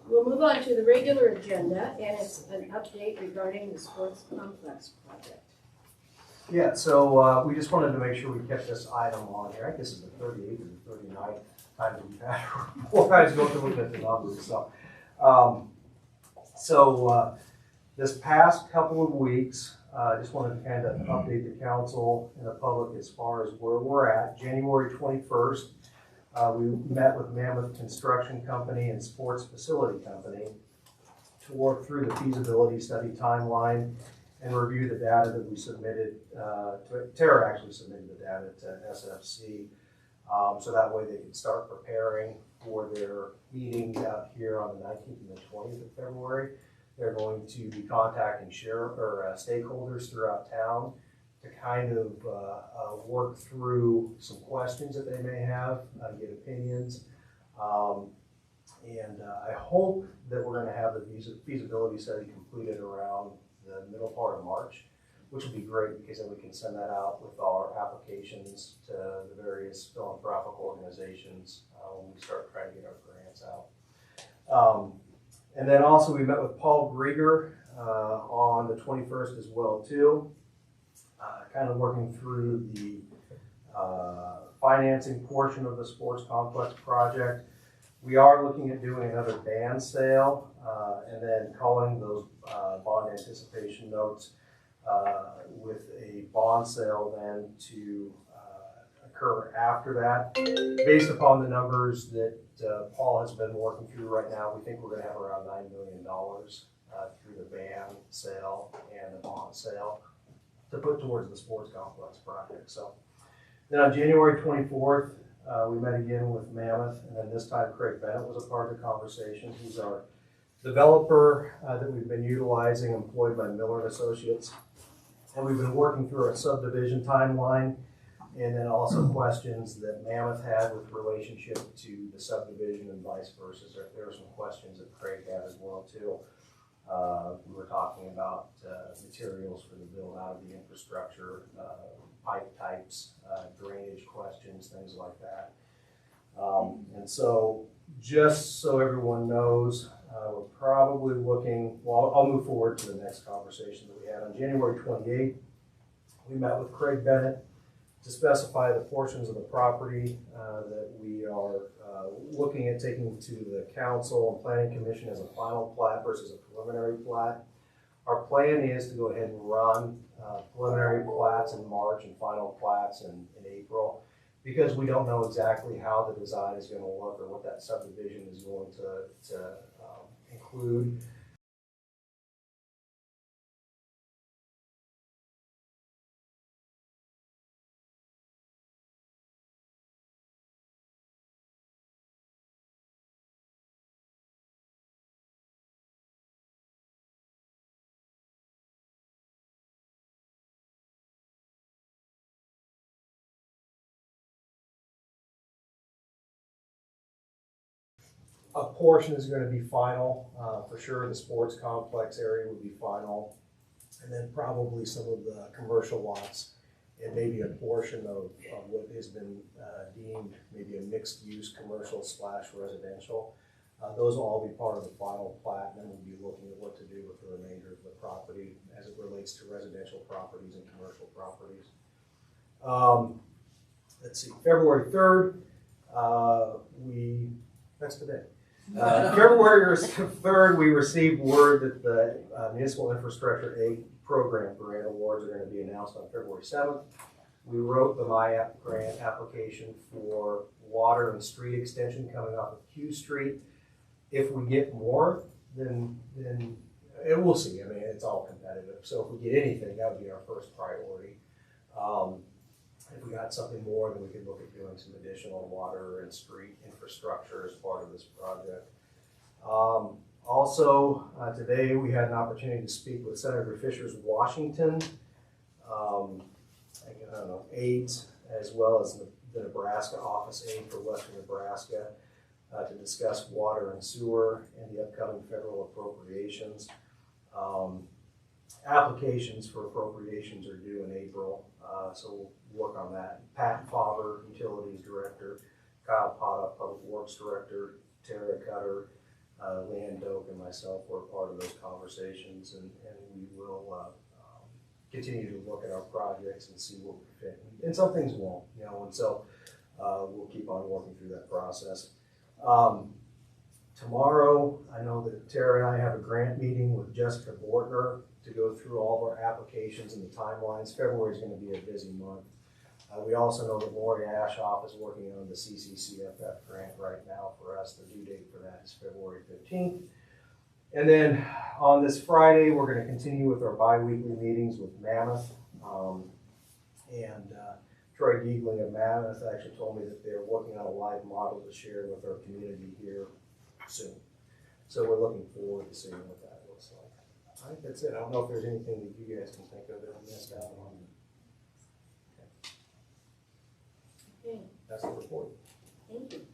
We'll move on to the regular agenda, and it's an update regarding the sports complex project. Yeah, so we just wanted to make sure we kept this item on here. I guess it's the 38th or the 39th time that we've had before guys go to look at the numbers. So this past couple of weeks, I just wanted to kind of update the council and the public as far as where we're at. January 21st, we met with Mammoth Construction Company and Sports Facility Company to work through the feasibility study timeline and review the data that we submitted. Tara actually submitted the data to SFC, so that way they can start preparing for their meetings out here on the 19th and the 20th of February. They're going to be contacting stakeholders throughout town to kind of work through some questions that they may have, get opinions. And I hope that we're going to have the feasibility study completed around the middle part of March, which would be great because then we can send that out with our applications to the various philanthropic organizations when we start trying to get our grants out. And then also we met with Paul Grieger on the 21st as well too, kind of working through the financing portion of the sports complex project. We are looking at doing another band sale and then calling those bond anticipation notes with a bond sale then to occur after that. Based upon the numbers that Paul has been working through right now, we think we're going to have around $9 million through the band sale and the bond sale to put towards the sports complex project. So then on January 24th, we met again with Mammoth, and then this time Craig Bennett was a part of the conversation. He's our developer that we've been utilizing, employed by Miller & Associates. And we've been working through a subdivision timeline and then also questions that Mammoth had with relationship to the subdivision and vice versa. There were some questions that Craig had as well too. We were talking about materials for the build out of the infrastructure, pipe types, drainage questions, things like that. And so just so everyone knows, we're probably looking, well, I'll move forward to the next conversation that we had. On January 28th, we met with Craig Bennett to specify the portions of the property that we are looking at taking to the council and planning commission as a final plat versus a preliminary plat. Our plan is to go ahead and run preliminary plats in March and final plats in April, because we don't know exactly how the design is going to work or what that subdivision is going to include. A portion is going to be final, for sure. The sports complex area would be final, and then probably some of the commercial lots and maybe a portion of what has been deemed maybe a mixed use commercial / residential. Those will all be part of the final plat, and then we'll be looking at what to do with the remainder of the property as it relates to residential properties and commercial properties. Let's see, February 3rd, that's today. February 3rd, we received word that the Municipal Infrastructure Aid Program grant awards are going to be announced on February 7th. We wrote the MyApp grant application for water and street extension coming off of Q Street. If we get more, then we'll see. I mean, it's all competitive. So if we get anything, that would be our first priority. If we got something more, then we could look at doing some additional water and street infrastructure as part of this project. Also, today we had an opportunity to speak with Senator Fisher's Washington, aides, as well as the Nebraska office aide for Western Nebraska, to discuss water and sewer and the upcoming federal appropriations. Applications for appropriations are due in April, so we'll work on that. Pat Fauber, Utilities Director, Kyle Potta, Public Works Director, Tara Cutter, Land myself were a part of those conversations, and we will continue to look at our projects and see what we fit. And some things won't, you know, and so we'll keep on working through that process. Tomorrow, I know that Tara and I have a grant meeting with Jessica Bortner to go through all of our applications and the timelines. February is going to be a busy month. We also know that Lori Ashoff is working on the CCCFF grant right now for us. The due date for that is February 15th. And then on this Friday, we're going to continue with our bi-weekly meetings with Mammoth. Troy Giegling of Mammoth actually told me that they're working on a live model to share with our community here soon. So we're looking forward to seeing what that looks like. I think that's it. I don't know if there's anything that you guys can think of that I missed out on. Okay, That's the report. thank you.